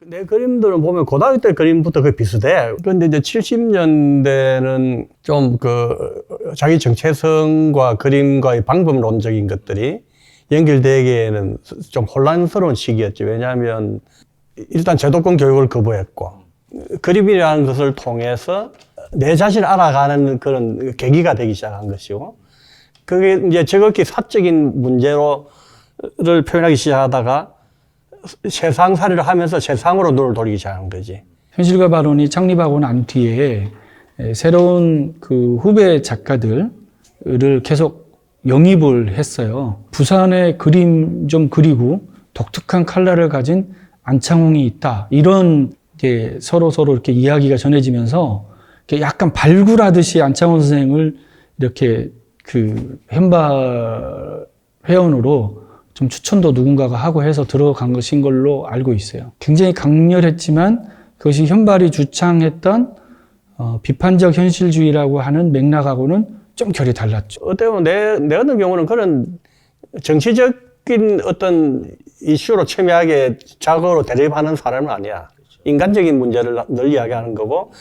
내 그림들은 보면 고등학교 때 그림부터 거의 비슷해. 그런데 이제 70년대는 좀 자기 정체성과 그림과의 방법론적인 것들이 연결되기에는 좀 혼란스러운 시기였죠. 왜냐하면 일단 제도권 교육을 거부했고, 그림이라는 것을 통해서 내 자신을 알아가는 그런 계기가 되기 시작한 것이고, 그게 이제 지극히 사적인 문제를 표현하기 시작하다가 세상살이를 하면서 세상으로 눈을 돌리기 시작한 거지. 현실과 발언이 창립하고 난 뒤에 새로운 그 후배 작가들을 계속 영입을 했어요. 부산의 그림 좀 그리고 독특한 컬러를 가진 안창홍이 있다. 이런 게 서로 이렇게 이야기가 전해지면서 약간 발굴하듯이 안창홍 선생을 이렇게 그 현발 회원으로 좀 추천도 누군가가 하고 해서 들어간 것인 걸로 알고 있어요. 굉장히 강렬했지만 그것이 현발이 주창했던 비판적 현실주의라고 하는 맥락하고는 좀 결이 달랐죠. 어떻게 보면 내 같은 경우는 그런 정치적인 어떤 이슈로 첨예하게 작업으로 대립하는 사람은 아니야. 인간적인 문제를 늘 이야기하는 거고,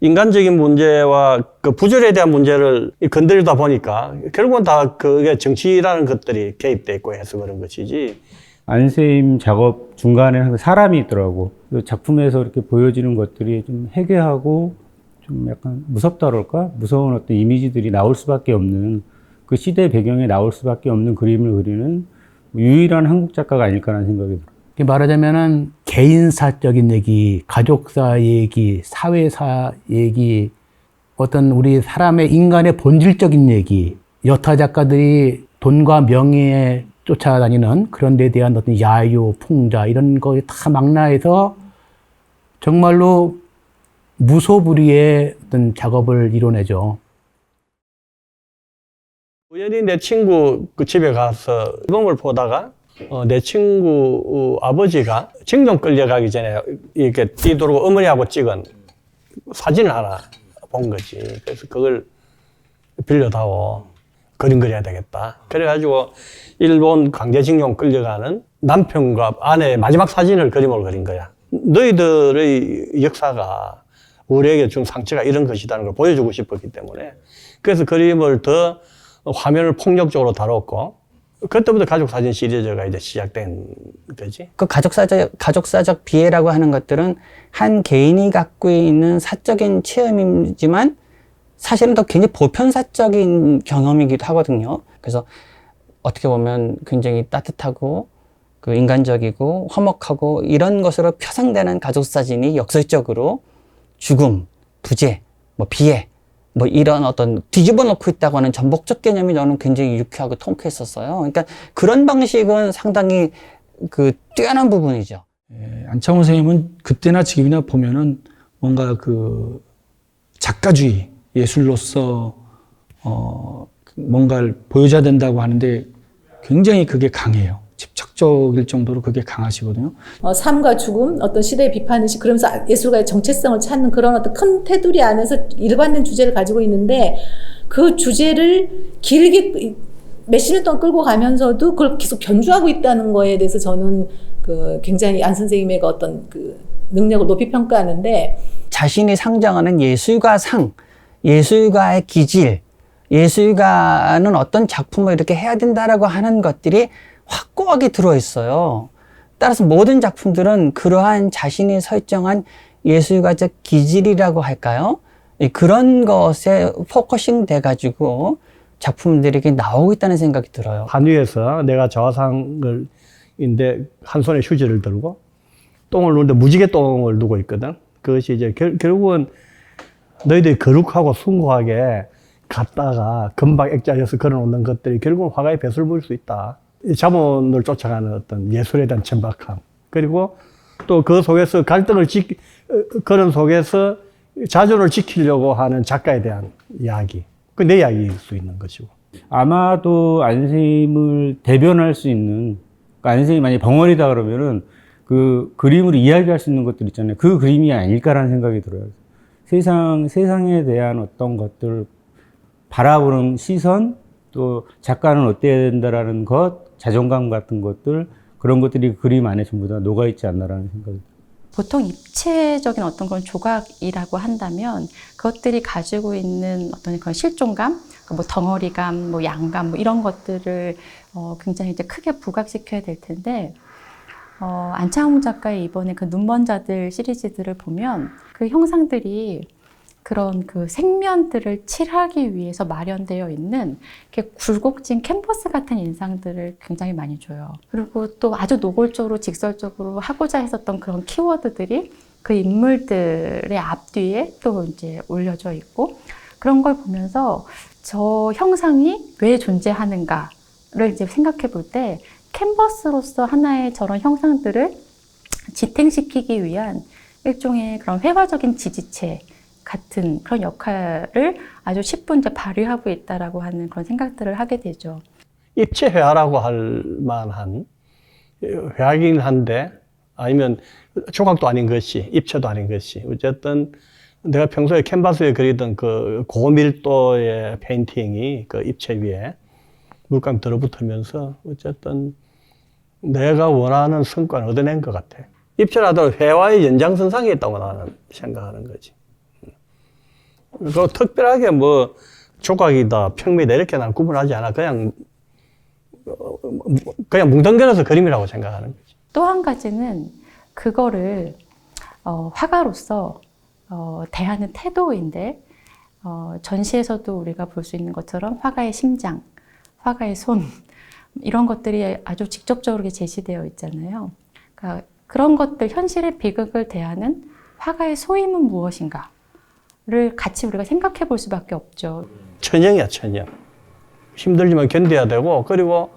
인간적인 문제와 그 부절에 대한 문제를 건드리다 보니까 결국은 다 그게 정치라는 것들이 개입돼 있고 해서 그런 것이지. 안세임 작업 중간에 항상 사람이 있더라고. 그 작품에서 이렇게 보여지는 것들이 좀 해괴하고 좀 약간 무섭다 그럴까? 무서운 어떤 이미지들이 나올 수밖에 없는, 그 시대 배경에 나올 수밖에 없는 그림을 그리는 유일한 한국 작가가 아닐까라는 생각이 들어요. 말하자면은 개인사적인 얘기, 가족사 얘기, 사회사 얘기, 어떤 우리 사람의 인간의 본질적인 얘기, 여타 작가들이 돈과 명예에 쫓아다니는 그런 데 대한 어떤 야유, 풍자 이런 거 다 망라해서 정말로 무소불위의 어떤 작업을 이뤄내죠. 우연히 내 친구 그 집에 가서 앨범을 보다가 내 친구 아버지가 징용 끌려가기 전에 이렇게 뒤돌고 어머니하고 찍은 사진을 하나 본 거지. 그래서 그걸 빌려다오. 그림 그려야 되겠다. 그래가지고 일본 강제징용 끌려가는 남편과 아내의 마지막 사진을 그림으로 그린 거야. 너희들의 역사가 우리에게 준 상처가 이런 것이라는 걸 보여주고 싶었기 때문에. 그래서 그림을 더 화면을 폭력적으로 다뤘고, 그때부터 가족사진 시리즈가 이제 시작된 거지. 그 가족사적 비애라고 하는 것들은 한 개인이 갖고 있는 사적인 체험이지만 사실은 더 굉장히 보편사적인 경험이기도 하거든요. 그래서 어떻게 보면 굉장히 따뜻하고 그 인간적이고 화목하고 이런 것으로 표상되는 가족사진이 역설적으로 죽음, 부재, 비애, 이런 어떤 뒤집어 놓고 있다고 하는 전복적 개념이 저는 굉장히 유쾌하고 통쾌했었어요. 그러니까 그런 방식은 상당히 그 뛰어난 부분이죠. 안창홍 선생님은 그때나 지금이나 보면은 뭔가 그 작가주의, 예술로서 뭔가를 보여줘야 된다고 하는데 굉장히 그게 강해요. 집착적일 정도로 그게 강하시거든요. 삶과 죽음, 어떤 시대의 비판의식, 그러면서 예술가의 정체성을 찾는 그런 어떤 큰 테두리 안에서 일관된 주제를 가지고 있는데 그 주제를 길게 몇십 년 동안 끌고 가면서도 그걸 계속 변주하고 있다는 거에 대해서 저는 그 굉장히 안 선생님의 어떤 그 능력을 높이 평가하는데, 자신이 상정하는 예술가상, 예술가의 기질, 예술가는 어떤 작품을 이렇게 해야 된다라고 하는 것들이 확고하게 들어있어요. 따라서 모든 작품들은 그러한 자신이 설정한 예술가적 기질이라고 할까요? 그런 것에 포커싱 돼가지고 작품들이 이렇게 나오고 있다는 생각이 들어요. 한 위에서 내가 저화상을 인데 한 손에 휴지를 들고 똥을 누는데 무지개 똥을 누고 있거든. 그것이 이제 결국은 너희들이 거룩하고 숭고하게 갔다가 금방 액자에서 걸어놓는 것들이 결국은 화가의 배설을 보일 수 있다. 자본을 쫓아가는 어떤 예술에 대한 천박함. 그리고 또 그 속에서 갈등을 그런 속에서 자존을 지키려고 하는 작가에 대한 이야기. 그 내 이야기일 수 있는 것이고. 아마도 안세임을 대변할 수 있는, 그러니까 안세임이 만약에 벙어리다 그러면은 그 그림으로 이야기할 수 있는 것들 있잖아요. 그 그림이 아닐까라는 생각이 들어요. 세상에 대한 어떤 것들 바라보는 시선, 또 작가는 어때야 된다라는 것, 자존감 같은 것들, 그런 것들이 그림 안에 전부 다 녹아있지 않나라는 생각이 들어요. 보통 입체적인 어떤 그런 조각이라고 한다면 그것들이 가지고 있는 어떤 그런 실존감, 뭐 덩어리감, 뭐 양감, 뭐 이런 것들을 굉장히 이제 크게 부각시켜야 될 텐데, 안창홍 작가의 이번에 그 눈먼 자들 시리즈들을 보면 그 형상들이 그런 그 생면들을 칠하기 위해서 마련되어 있는 이렇게 굴곡진 캔버스 같은 인상들을 굉장히 많이 줘요. 그리고 또 아주 노골적으로 직설적으로 하고자 했었던 그런 키워드들이 그 인물들의 앞뒤에 또 이제 올려져 있고, 그런 걸 보면서 저 형상이 왜 존재하는가를 이제 생각해 볼 때 캔버스로서 하나의 저런 형상들을 지탱시키기 위한 일종의 그런 회화적인 지지체 같은 그런 역할을 아주 10분 이제 발휘하고 있다라고 하는 그런 생각들을 하게 되죠. 입체 회화라고 할 만한 회화이긴 한데, 아니면 조각도 아닌 것이, 입체도 아닌 것이, 어쨌든 내가 평소에 캔버스에 그리던 그 고밀도의 페인팅이 그 입체 위에 물감이 들어붙으면서 어쨌든 내가 원하는 성과를 얻어낸 것 같아. 입체라도 회화의 연장선상에 있다고 나는 생각하는 거지. 그리고 특별하게 뭐 조각이다, 평면이다 이렇게 난 구분하지 않아. 그냥 뭉덩그려서 그림이라고 생각하는 거지. 또 한 가지는 그거를 화가로서 대하는 태도인데, 전시에서도 우리가 볼 수 있는 것처럼 화가의 심장, 화가의 손, 이런 것들이 아주 직접적으로 제시되어 있잖아요. 그러니까 그런 것들, 현실의 비극을 대하는 화가의 소임은 무엇인가를 같이 우리가 생각해 볼 수밖에 없죠. 천형이야, 천형. 힘들지만 견뎌야 되고, 그리고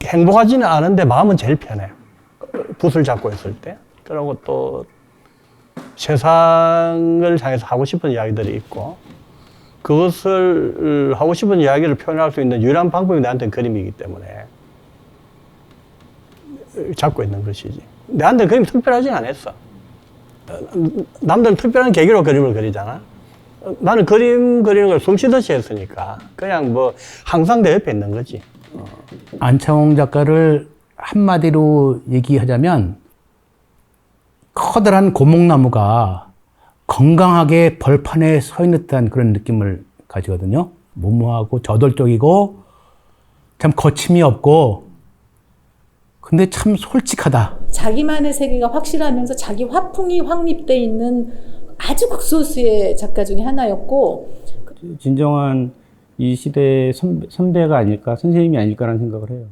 행복하지는 않은데 마음은 제일 편해. 붓을 잡고 있을 때. 그리고 또 세상을 향해서 하고 싶은 이야기들이 있고, 그것을 하고 싶은 이야기를 표현할 수 있는 유일한 방법이 나한테는 그림이기 때문에 잡고 있는 것이지. 나한테는 그림이 특별하진 않았어. 남들은 특별한 계기로 그림을 그리잖아. 나는 그림 그리는 걸 숨 쉬듯이 했으니까 그냥 뭐 항상 내 옆에 있는 거지. 안창홍 작가를 한마디로 얘기하자면 커다란 고목나무가 건강하게 벌판에 서 있는 듯한 그런 느낌을 가지거든요. 무모하고 저돌적이고 참 거침이 없고, 근데 참 솔직하다. 자기만의 세계가 확실하면서 자기 화풍이 확립돼 있는 아주 극소수의 작가 중에 하나였고, 진정한 이 시대의 선배가 아닐까, 선생님이 아닐까라는 생각을 해요.